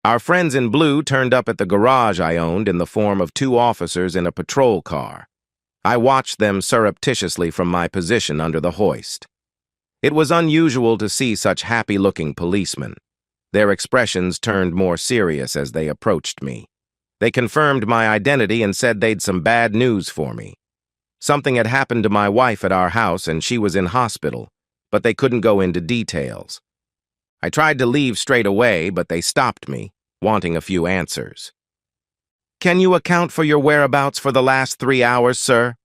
Our friends in blue turned up at the garage I owned in the form of two officers in a patrol car. I watched them surreptitiously from my position under the hoist. It was unusual to see such happy-looking policemen. Their expressions turned more serious as they approached me. They confirmed my identity and said they'd some bad news for me. Something had happened to my wife at our house and she was in hospital, but they couldn't go into details. I tried to leave straight away, but they stopped me, wanting a few answers. "Can you account for your whereabouts for the last 3 hours, sir?"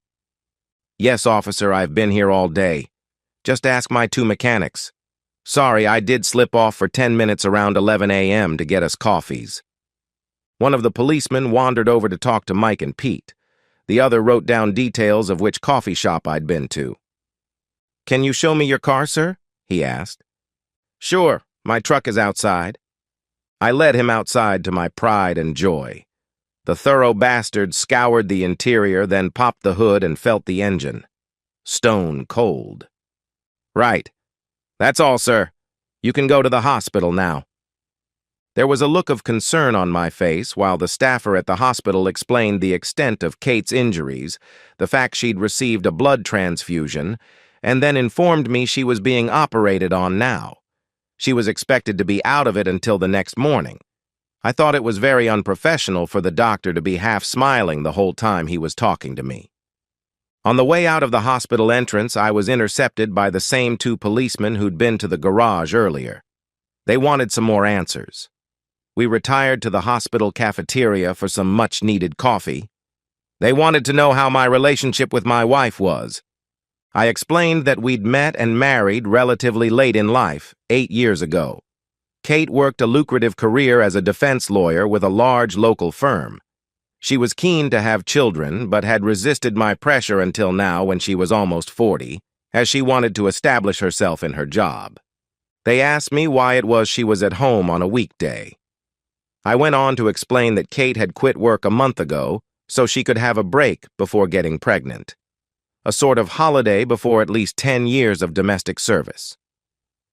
"Yes, officer, I've been here all day. Just ask my two mechanics. Sorry, I did slip off for 10 minutes around 11 a.m. to get us coffees." One of the policemen wandered over to talk to Mike and Pete. The other wrote down details of which coffee shop I'd been to. "Can you show me your car, sir?" he asked. "Sure, my truck is outside." I led him outside to my pride and joy. The thorough bastard scoured the interior, then popped the hood and felt the engine. Stone cold. "Right. That's all, sir. You can go to the hospital now." There was a look of concern on my face while the staffer at the hospital explained the extent of Kate's injuries, the fact she'd received a blood transfusion, and then informed me she was being operated on now. She was expected to be out of it until the next morning. I thought it was very unprofessional for the doctor to be half smiling the whole time he was talking to me. On the way out of the hospital entrance, I was intercepted by the same two policemen who'd been to the garage earlier. They wanted some more answers. We retired to the hospital cafeteria for some much-needed coffee. They wanted to know how my relationship with my wife was. I explained that we'd met and married relatively late in life, 8 years ago. Kate worked a lucrative career as a defense lawyer with a large local firm. She was keen to have children, but had resisted my pressure until now when she was almost 40, as she wanted to establish herself in her job. They asked me why it was she was at home on a weekday. I went on to explain that Kate had quit work a month ago so she could have a break before getting pregnant. A sort of holiday before at least 10 years of domestic service.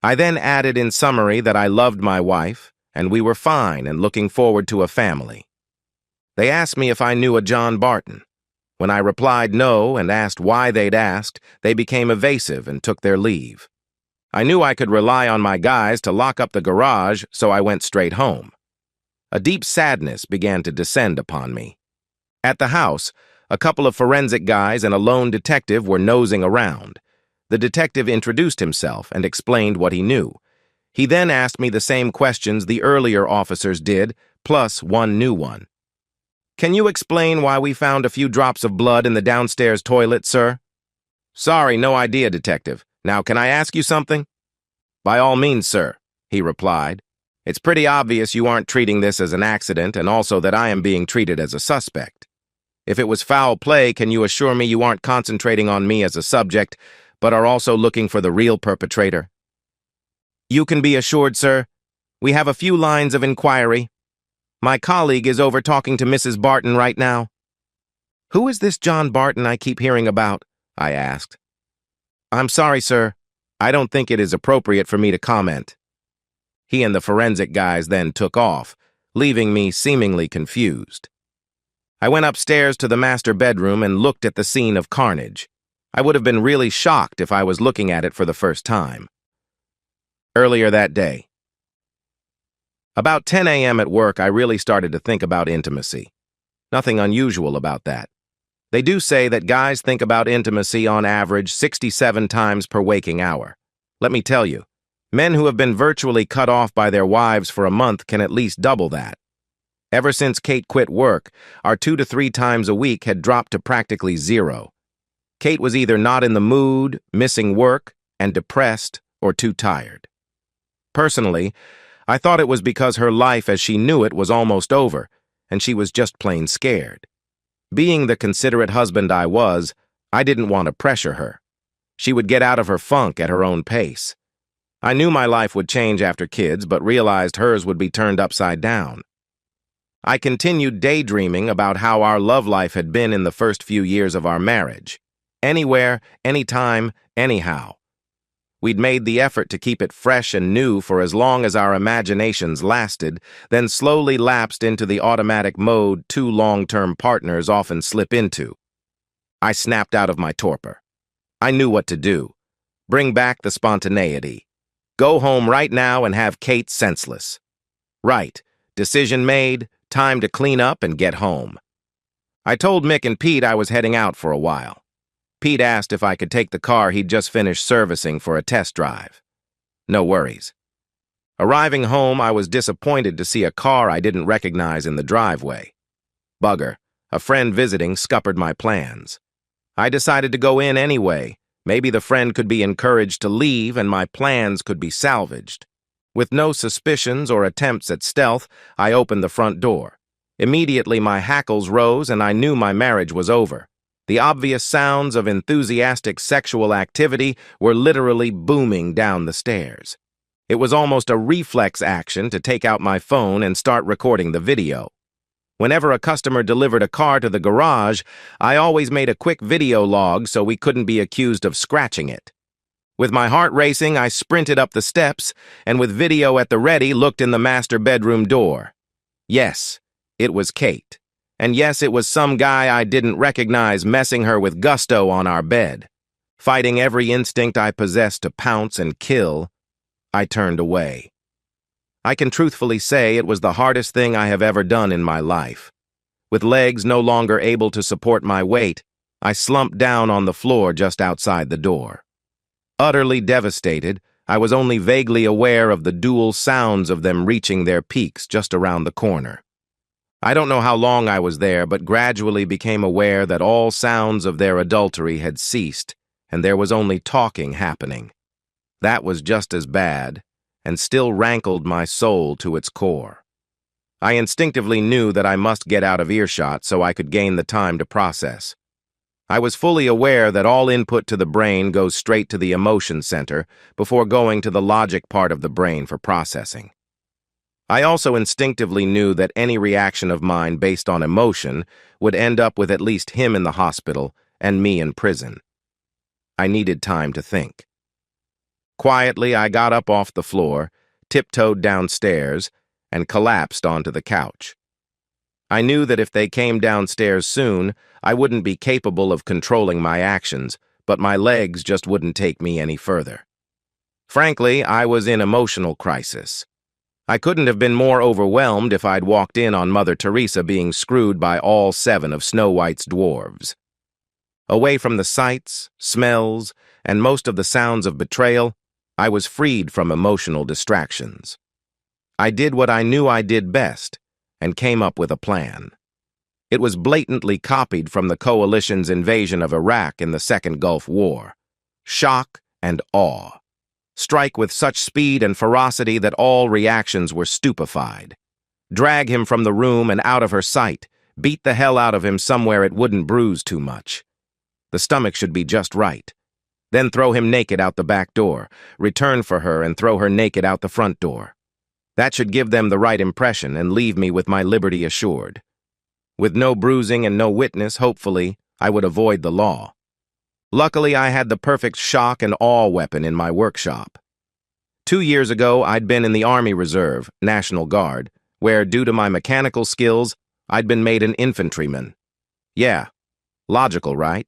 I then added in summary that I loved my wife, and we were fine and looking forward to a family. They asked me if I knew a John Barton. When I replied no and asked why they'd asked, they became evasive and took their leave. I knew I could rely on my guys to lock up the garage, so I went straight home. A deep sadness began to descend upon me. At the house, a couple of forensic guys and a lone detective were nosing around. The detective introduced himself and explained what he knew. He then asked me the same questions the earlier officers did, plus one new one. "Can you explain why we found a few drops of blood in the downstairs toilet, sir?" "Sorry, no idea, detective. Now, can I ask you something?" "By all means, sir," he replied. "It's pretty obvious you aren't treating this as an accident and also that I am being treated as a suspect. If it was foul play, can you assure me you aren't concentrating on me as a subject, but are also looking for the real perpetrator?" "You can be assured, sir. We have a few lines of inquiry. My colleague is over talking to Mrs. Barton right now." "Who is this John Barton I keep hearing about?" I asked. "I'm sorry, sir. I don't think it is appropriate for me to comment." He and the forensic guys then took off, leaving me seemingly confused. I went upstairs to the master bedroom and looked at the scene of carnage. I would have been really shocked if I was looking at it for the first time. Earlier that day. About 10 a.m. at work, I really started to think about intimacy. Nothing unusual about that. They do say that guys think about intimacy on average 67 times per waking hour. Let me tell you, men who have been virtually cut off by their wives for a month can at least double that. Ever since Kate quit work, our 2 to 3 times a week had dropped to practically zero. Kate was either not in the mood, missing work, and depressed, or too tired. Personally, I thought it was because her life as she knew it was almost over, and she was just plain scared. Being the considerate husband I was, I didn't want to pressure her. She would get out of her funk at her own pace. I knew my life would change after kids, but realized hers would be turned upside down. I continued daydreaming about how our love life had been in the first few years of our marriage. Anywhere, anytime, anyhow. We'd made the effort to keep it fresh and new for as long as our imaginations lasted, then slowly lapsed into the automatic mode two long-term partners often slip into. I snapped out of my torpor. I knew what to do. Bring back the spontaneity. Go home right now and have Kate senseless. Right. Decision made. Time to clean up and get home. I told Mick and Pete I was heading out for a while. Pete asked if I could take the car he'd just finished servicing for a test drive. No worries. Arriving home, I was disappointed to see a car I didn't recognize in the driveway. Bugger, a friend visiting scuppered my plans. I decided to go in anyway. Maybe the friend could be encouraged to leave and my plans could be salvaged. With no suspicions or attempts at stealth, I opened the front door. Immediately my hackles rose and I knew my marriage was over. The obvious sounds of enthusiastic sexual activity were literally booming down the stairs. It was almost a reflex action to take out my phone and start recording the video. Whenever a customer delivered a car to the garage, I always made a quick video log so we couldn't be accused of scratching it. With my heart racing, I sprinted up the steps and with video at the ready looked in the master bedroom door. Yes, it was Kate. And yes, it was some guy I didn't recognize messing her with gusto on our bed. Fighting every instinct I possessed to pounce and kill, I turned away. I can truthfully say it was the hardest thing I have ever done in my life. With legs no longer able to support my weight, I slumped down on the floor just outside the door. Utterly devastated, I was only vaguely aware of the dual sounds of them reaching their peaks just around the corner. I don't know how long I was there, but gradually became aware that all sounds of their adultery had ceased, and there was only talking happening. That was just as bad, and still rankled my soul to its core. I instinctively knew that I must get out of earshot so I could gain the time to process. I was fully aware that all input to the brain goes straight to the emotion center before going to the logic part of the brain for processing. I also instinctively knew that any reaction of mine based on emotion would end up with at least him in the hospital and me in prison. I needed time to think. Quietly, I got up off the floor, tiptoed downstairs, and collapsed onto the couch. I knew that if they came downstairs soon, I wouldn't be capable of controlling my actions, but my legs just wouldn't take me any further. Frankly, I was in emotional crisis. I couldn't have been more overwhelmed if I'd walked in on Mother Teresa being screwed by all 7 of Snow White's dwarves. Away from the sights, smells, and most of the sounds of betrayal, I was freed from emotional distractions. I did what I knew I did best, and came up with a plan. It was blatantly copied from the coalition's invasion of Iraq in the Second Gulf War. Shock and awe. Strike with such speed and ferocity that all reactions were stupefied. Drag him from the room and out of her sight. Beat the hell out of him somewhere it wouldn't bruise too much. The stomach should be just right. Then throw him naked out the back door. Return for her and throw her naked out the front door. That should give them the right impression and leave me with my liberty assured. With no bruising and no witness, hopefully, I would avoid the law. Luckily, I had the perfect shock and awe weapon in my workshop. 2 years ago, I'd been in the Army Reserve, National Guard, where, due to my mechanical skills, I'd been made an infantryman. Yeah, logical, right?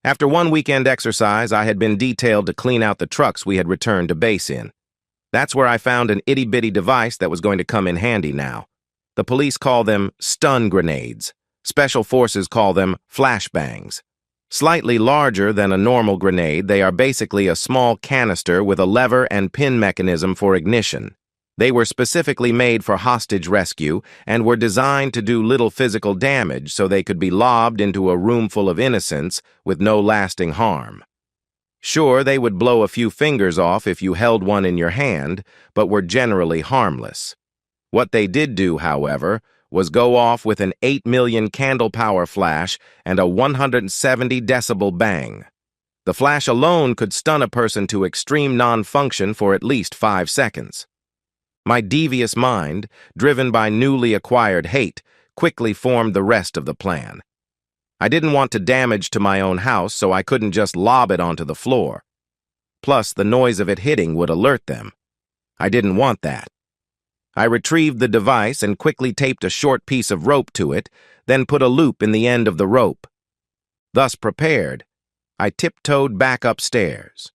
After one weekend exercise, I had been detailed to clean out the trucks we had returned to base in. That's where I found an itty-bitty device that was going to come in handy now. The police call them stun grenades. Special forces call them flashbangs. Slightly larger than a normal grenade, they are basically a small canister with a lever and pin mechanism for ignition. They were specifically made for hostage rescue and were designed to do little physical damage so they could be lobbed into a room full of innocents with no lasting harm. Sure, they would blow a few fingers off if you held one in your hand, but were generally harmless. What they did do, however, was go off with an 8 million candle power flash and a 170 decibel bang. The flash alone could stun a person to extreme non-function for at least 5 seconds. My devious mind, driven by newly acquired hate, quickly formed the rest of the plan. I didn't want to damage to my own house, so I couldn't just lob it onto the floor. Plus, the noise of it hitting would alert them. I didn't want that. I retrieved the device and quickly taped a short piece of rope to it, then put a loop in the end of the rope. Thus prepared, I tiptoed back upstairs.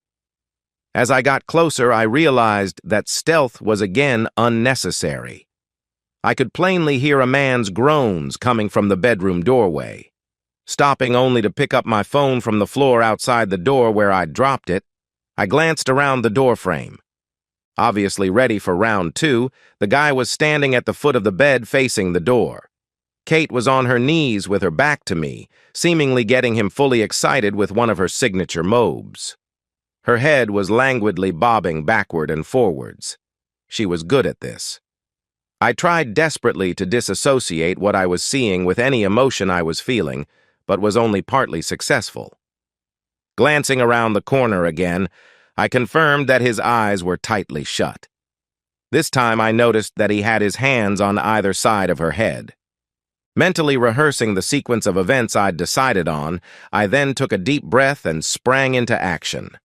As I got closer, I realized that stealth was again unnecessary. I could plainly hear a man's groans coming from the bedroom doorway. Stopping only to pick up my phone from the floor outside the door where I'd dropped it, I glanced around the doorframe. Obviously ready for round two, the guy was standing at the foot of the bed facing the door. Kate was on her knees with her back to me, seemingly getting him fully excited with one of her signature mobs. Her head was languidly bobbing backward and forwards. She was good at this. I tried desperately to disassociate what I was seeing with any emotion I was feeling, but was only partly successful. Glancing around the corner again, I confirmed that his eyes were tightly shut. This time I noticed that he had his hands on either side of her head. Mentally rehearsing the sequence of events I'd decided on, I then took a deep breath and sprang into action.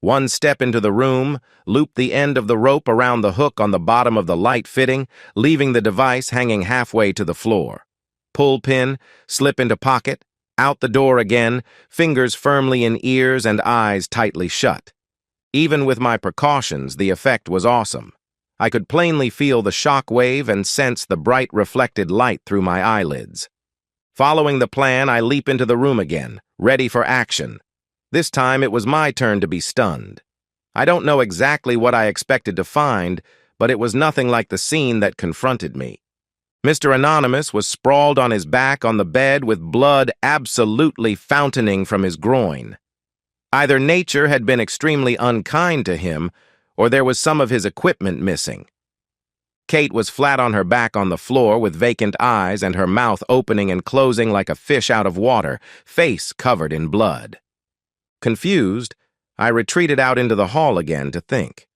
One step into the room, looped the end of the rope around the hook on the bottom of the light fitting, leaving the device hanging halfway to the floor. Pull pin, slip into pocket, out the door again, fingers firmly in ears and eyes tightly shut. Even with my precautions, the effect was awesome. I could plainly feel the shock wave and sense the bright reflected light through my eyelids. Following the plan, I leap into the room again, ready for action. This time it was my turn to be stunned. I don't know exactly what I expected to find, but it was nothing like the scene that confronted me. Mr. Anonymous was sprawled on his back on the bed with blood absolutely fountaining from his groin. Either nature had been extremely unkind to him, or there was some of his equipment missing. Kate was flat on her back on the floor with vacant eyes and her mouth opening and closing like a fish out of water, face covered in blood. Confused, I retreated out into the hall again to think.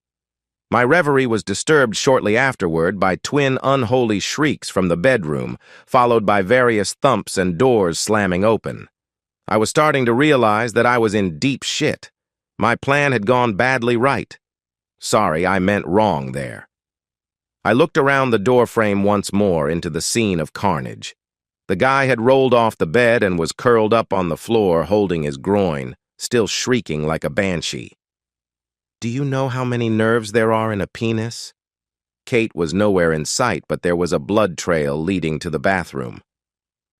My reverie was disturbed shortly afterward by twin unholy shrieks from the bedroom, followed by various thumps and doors slamming open. I was starting to realize that I was in deep shit. My plan had gone badly right. Sorry, I meant wrong there. I looked around the doorframe once more into the scene of carnage. The guy had rolled off the bed and was curled up on the floor holding his groin, still shrieking like a banshee. Do you know how many nerves there are in a penis? Kate was nowhere in sight, but there was a blood trail leading to the bathroom.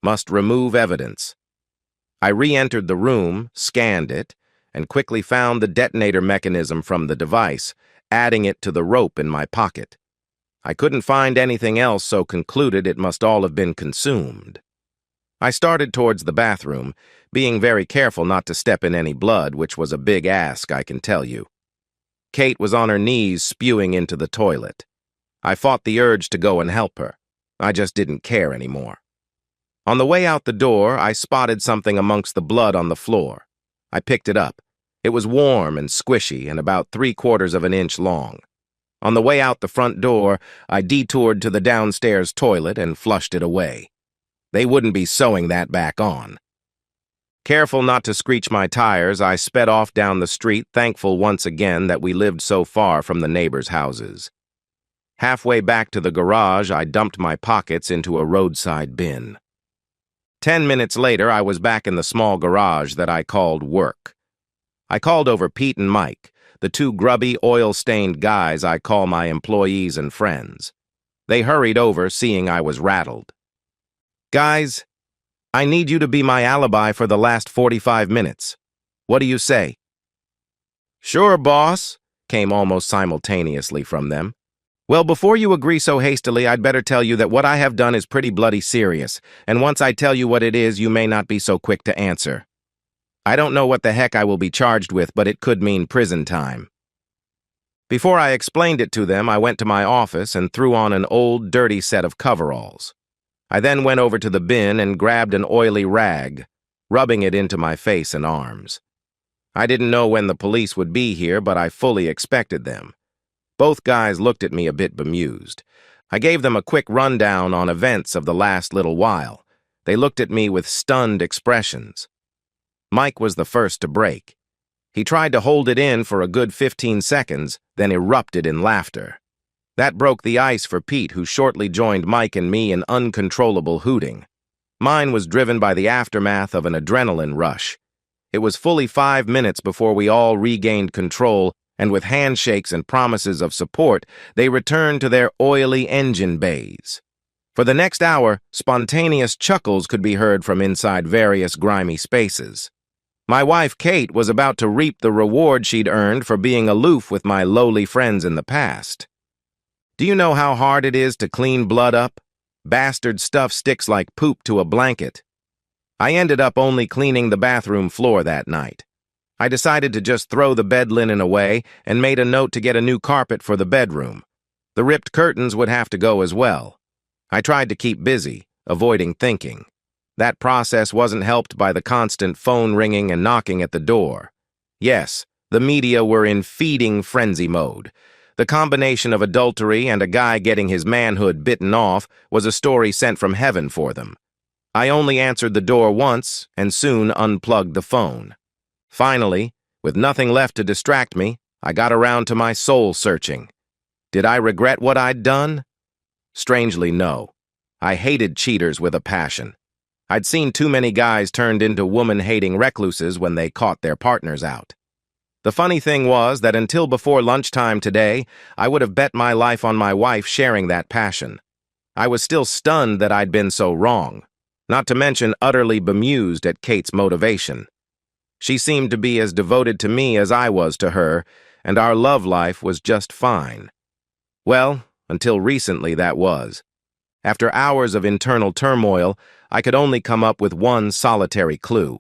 Must remove evidence. I re-entered the room, scanned it, and quickly found the detonator mechanism from the device, adding it to the rope in my pocket. I couldn't find anything else, so concluded it must all have been consumed. I started towards the bathroom, being very careful not to step in any blood, which was a big ask, I can tell you. Kate was on her knees spewing into the toilet. I fought the urge to go and help her. I just didn't care anymore. On the way out the door, I spotted something amongst the blood on the floor. I picked it up. It was warm and squishy and about 3/4 of an inch long. On the way out the front door, I detoured to the downstairs toilet and flushed it away. They wouldn't be sewing that back on. Careful not to screech my tires, I sped off down the street, thankful once again that we lived so far from the neighbors' houses. Halfway back to the garage, I dumped my pockets into a roadside bin. 10 minutes later, I was back in the small garage that I called work. I called over Pete and Mike, the two grubby, oil-stained guys I call my employees and friends. They hurried over, seeing I was rattled. Guys, I need you to be my alibi for the last 45 minutes. What do you say? Sure, boss, came almost simultaneously from them. Well, before you agree so hastily, I'd better tell you that what I have done is pretty bloody serious, and once I tell you what it is, you may not be so quick to answer. I don't know what the heck I will be charged with, but it could mean prison time. Before I explained it to them, I went to my office and threw on an old, dirty set of coveralls. I then went over to the bin and grabbed an oily rag, rubbing it into my face and arms. I didn't know when the police would be here, but I fully expected them. Both guys looked at me a bit bemused. I gave them a quick rundown on events of the last little while. They looked at me with stunned expressions. Mike was the first to break. He tried to hold it in for a good 15 seconds, then erupted in laughter. That broke the ice for Pete, who shortly joined Mike and me in uncontrollable hooting. Mine was driven by the aftermath of an adrenaline rush. It was fully 5 minutes before we all regained control, and with handshakes and promises of support, they returned to their oily engine bays. For the next hour, spontaneous chuckles could be heard from inside various grimy spaces. My wife, Kate, was about to reap the reward she'd earned for being aloof with my lowly friends in the past. Do you know how hard it is to clean blood up? Bastard stuff sticks like poop to a blanket. I ended up only cleaning the bathroom floor that night. I decided to just throw the bed linen away and made a note to get a new carpet for the bedroom. The ripped curtains would have to go as well. I tried to keep busy, avoiding thinking. That process wasn't helped by the constant phone ringing and knocking at the door. Yes, the media were in feeding frenzy mode. The combination of adultery and a guy getting his manhood bitten off was a story sent from heaven for them. I only answered the door once and soon unplugged the phone. Finally, with nothing left to distract me, I got around to my soul searching. Did I regret what I'd done? Strangely, no. I hated cheaters with a passion. I'd seen too many guys turned into woman-hating recluses when they caught their partners out. The funny thing was that until before lunchtime today, I would have bet my life on my wife sharing that passion. I was still stunned that I'd been so wrong, not to mention utterly bemused at Kate's motivation. She seemed to be as devoted to me as I was to her, and our love life was just fine. Well, until recently that was. After hours of internal turmoil, I could only come up with one solitary clue.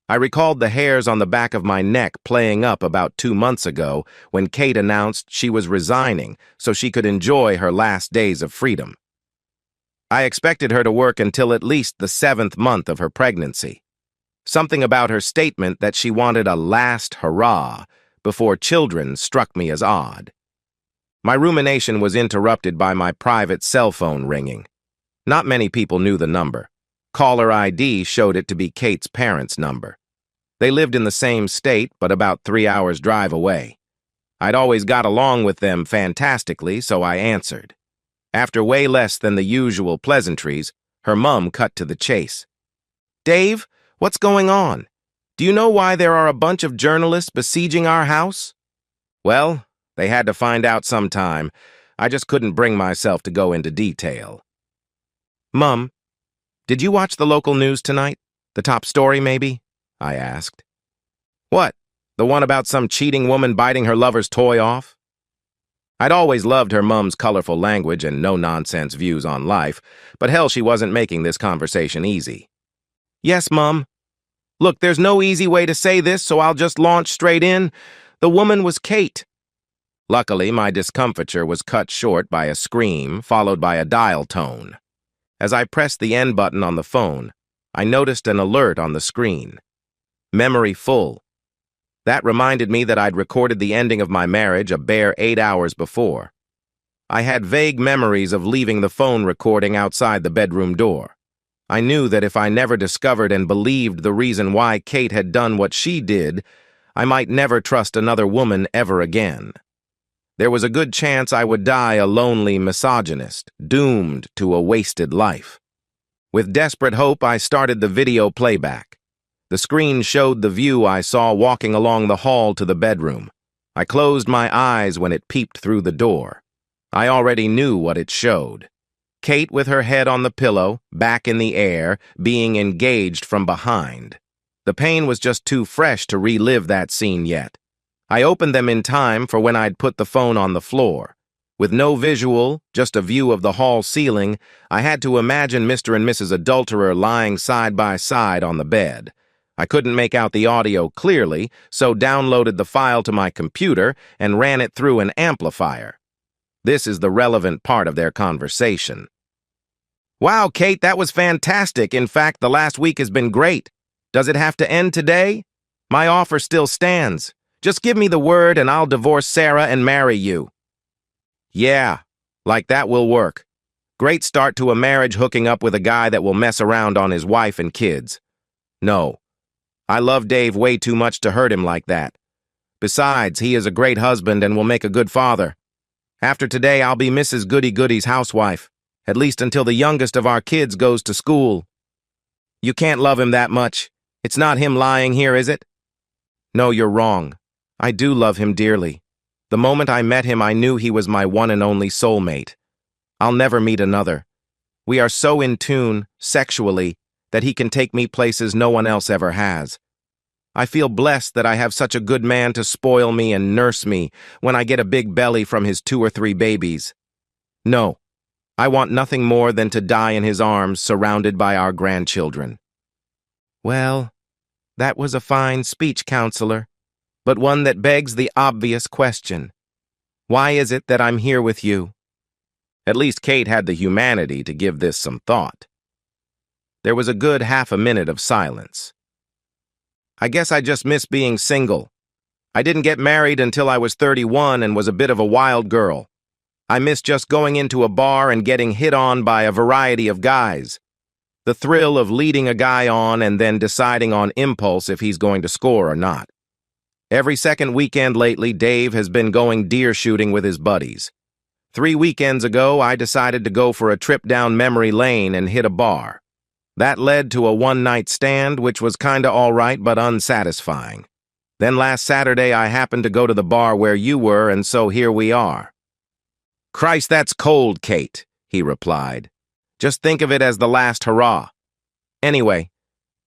I recalled the hairs on the back of my neck playing up about 2 months ago when Kate announced she was resigning so she could enjoy her last days of freedom. I expected her to work until at least the 7th month of her pregnancy. Something about her statement that she wanted a last hurrah before children struck me as odd. My rumination was interrupted by my private cell phone ringing. Not many people knew the number. Caller ID showed it to be Kate's parents' number. They lived in the same state, but about 3 hours' drive away. I'd always got along with them fantastically, so I answered. After way less than the usual pleasantries, her mum cut to the chase. "Dave, what's going on? Do you know why there are a bunch of journalists besieging our house?" Well, they had to find out sometime. I just couldn't bring myself to go into detail. "Mum, did you watch the local news tonight? The top story, maybe?" I asked. "What? The one about some cheating woman biting her lover's toy off?" I'd always loved her mum's colorful language and no-nonsense views on life, but hell, she wasn't making this conversation easy. "Yes, Mum. Look, there's no easy way to say this, so I'll just launch straight in. The woman was Kate." Luckily, my discomfiture was cut short by a scream, followed by a dial tone. As I pressed the end button on the phone, I noticed an alert on the screen. Memory full. That reminded me that I'd recorded the ending of my marriage a bare 8 hours before. I had vague memories of leaving the phone recording outside the bedroom door. I knew that if I never discovered and believed the reason why Kate had done what she did, I might never trust another woman ever again. There was a good chance I would die a lonely misogynist, doomed to a wasted life. With desperate hope, I started the video playback. The screen showed the view I saw walking along the hall to the bedroom. I closed my eyes when it peeped through the door. I already knew what it showed. Kate with her head on the pillow, back in the air, being engaged from behind. The pain was just too fresh to relive that scene yet. I opened them in time for when I'd put the phone on the floor. With no visual, just a view of the hall ceiling, I had to imagine Mr. and Mrs. Adulterer lying side by side on the bed. I couldn't make out the audio clearly, so downloaded the file to my computer and ran it through an amplifier. This is the relevant part of their conversation. "Wow, Kate, that was fantastic. In fact, the last week has been great. Does it have to end today? My offer still stands. Just give me the word and I'll divorce Sarah and marry you." "Yeah, like that will work. Great start to a marriage hooking up with a guy that will mess around on his wife and kids. No, I love Dave way too much to hurt him like that. Besides, he is a great husband and will make a good father. After today, I'll be Mrs. Goody-Goody's housewife, at least until the youngest of our kids goes to school. You can't love him that much. It's not him lying here, is it? No, you're wrong. I do love him dearly. The moment I met him, I knew he was my one and only soulmate. I'll never meet another. We are so in tune, sexually, that he can take me places no one else ever has. I feel blessed that I have such a good man to spoil me and nurse me when I get a big belly from his 2 or 3 babies. No, I want nothing more than to die in his arms, surrounded by our grandchildren. Well, that was a fine speech, counselor, but one that begs the obvious question. Why is it that I'm here with you? At least Kate had the humanity to give this some thought. There was a good half a minute of silence. I guess I just miss being single. I didn't get married until I was 31 and was a bit of a wild girl. I miss just going into a bar and getting hit on by a variety of guys. The thrill of leading a guy on and then deciding on impulse if he's going to score or not. Every second weekend lately, Dave has been going deer shooting with his buddies. 3 weekends ago, I decided to go for a trip down memory lane and hit a bar. That led to a one-night stand, which was kinda all right but unsatisfying. Then last Saturday, I happened to go to the bar where you were, and so here we are. Christ, that's cold, Kate, he replied. Just think of it as the last hurrah. Anyway,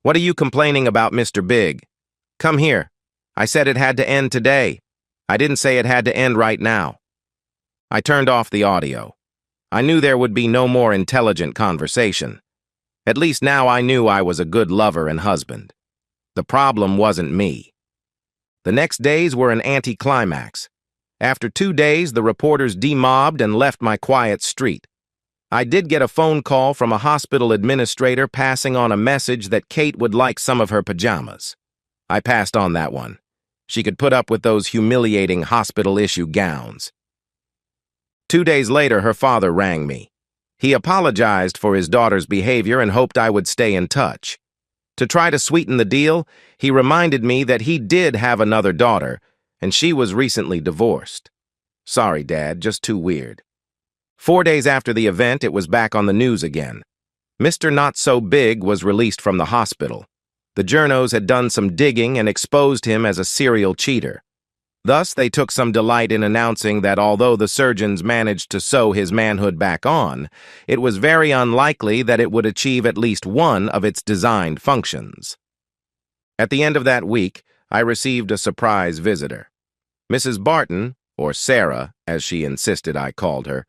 what are you complaining about, Mr. Big? Come here. I said it had to end today. I didn't say it had to end right now. I turned off the audio. I knew there would be no more intelligent conversation. At least now I knew I was a good lover and husband. The problem wasn't me. The next days were an anticlimax. After 2 days, the reporters demobbed and left my quiet street. I did get a phone call from a hospital administrator passing on a message that Kate would like some of her pajamas. I passed on that one. She could put up with those humiliating hospital-issue gowns. 2 days later, her father rang me. He apologized for his daughter's behavior and hoped I would stay in touch. To try to sweeten the deal, he reminded me that he did have another daughter, and she was recently divorced. Sorry, Dad, just too weird. 4 days after the event, it was back on the news again. Mr. Not-So-Big was released from the hospital. The journos had done some digging and exposed him as a serial cheater. Thus, they took some delight in announcing that although the surgeons managed to sew his manhood back on, it was very unlikely that it would achieve at least one of its designed functions. At the end of that week, I received a surprise visitor. Mrs. Barton, or Sarah, as she insisted I called her,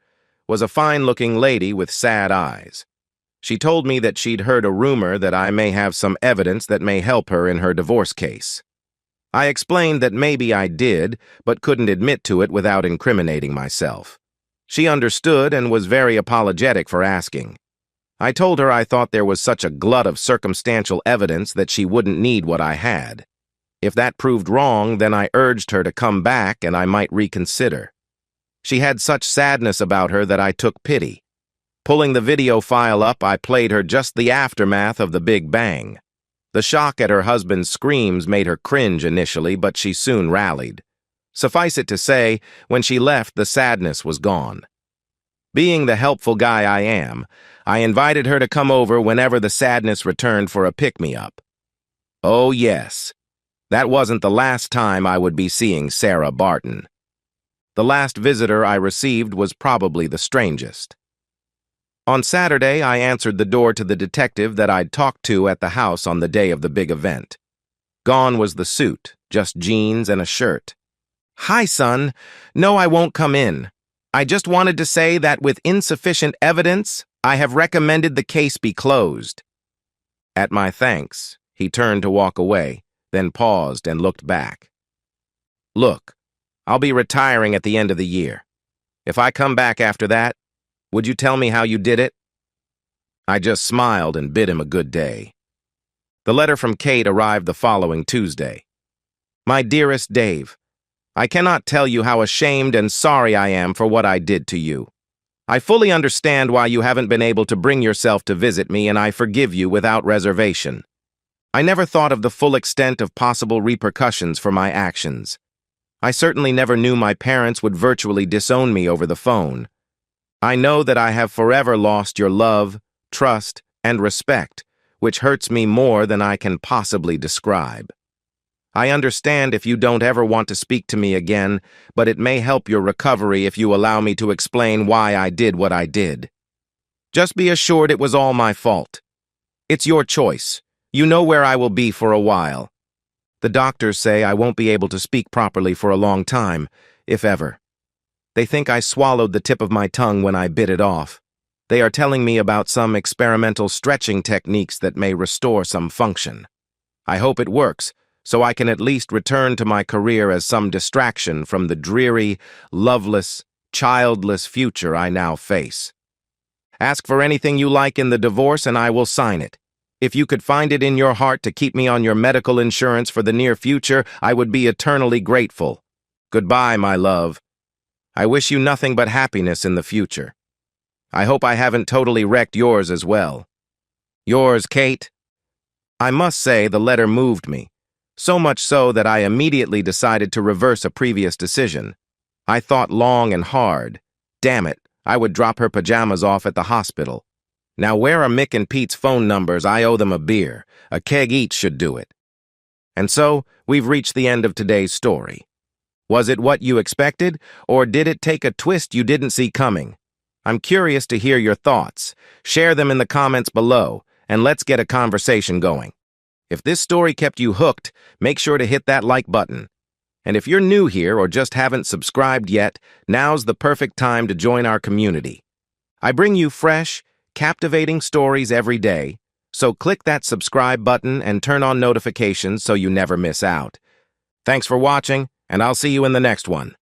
was a fine-looking lady with sad eyes. She told me that she'd heard a rumor that I may have some evidence that may help her in her divorce case. I explained that maybe I did, but couldn't admit to it without incriminating myself. She understood and was very apologetic for asking. I told her I thought there was such a glut of circumstantial evidence that she wouldn't need what I had. If that proved wrong, then I urged her to come back and I might reconsider. She had such sadness about her that I took pity. Pulling the video file up, I played her just the aftermath of the Big Bang. The shock at her husband's screams made her cringe initially, but she soon rallied. Suffice it to say, when she left, the sadness was gone. Being the helpful guy I am, I invited her to come over whenever the sadness returned for a pick-me-up. Oh yes, that wasn't the last time I would be seeing Sarah Barton. The last visitor I received was probably the strangest. On Saturday, I answered the door to the detective that I'd talked to at the house on the day of the big event. Gone was the suit, just jeans and a shirt. "Hi, son. No, I won't come in. I just wanted to say that with insufficient evidence, I have recommended the case be closed." At my thanks, he turned to walk away, then paused and looked back. "Look, I'll be retiring at the end of the year. If I come back after that, would you tell me how you did it?" I just smiled and bid him a good day. The letter from Kate arrived the following Tuesday. "My dearest Dave, I cannot tell you how ashamed and sorry I am for what I did to you. I fully understand why you haven't been able to bring yourself to visit me, and I forgive you without reservation. I never thought of the full extent of possible repercussions for my actions. I certainly never knew my parents would virtually disown me over the phone. I know that I have forever lost your love, trust, and respect, which hurts me more than I can possibly describe. I understand if you don't ever want to speak to me again, but it may help your recovery if you allow me to explain why I did what I did. Just be assured it was all my fault. It's your choice. You know where I will be for a while. The doctors say I won't be able to speak properly for a long time, if ever. They think I swallowed the tip of my tongue when I bit it off. They are telling me about some experimental stretching techniques that may restore some function. I hope it works, so I can at least return to my career as some distraction from the dreary, loveless, childless future I now face. Ask for anything you like in the divorce and I will sign it. If you could find it in your heart to keep me on your medical insurance for the near future, I would be eternally grateful. Goodbye, my love. I wish you nothing but happiness in the future. I hope I haven't totally wrecked yours as well. Yours, Kate. I must say the letter moved me, so much so that I immediately decided to reverse a previous decision. I thought long and hard. Damn it, I would drop her pajamas off at the hospital. Now where are Mick and Pete's phone numbers? I owe them a beer. A keg each should do it. And so, we've reached the end of today's story. Was it what you expected, or did it take a twist you didn't see coming? I'm curious to hear your thoughts. Share them in the comments below, and let's get a conversation going. If this story kept you hooked, make sure to hit that like button. And if you're new here or just haven't subscribed yet, now's the perfect time to join our community. I bring you fresh, captivating stories every day, so click that subscribe button and turn on notifications so you never miss out. Thanks for watching, and I'll see you in the next one.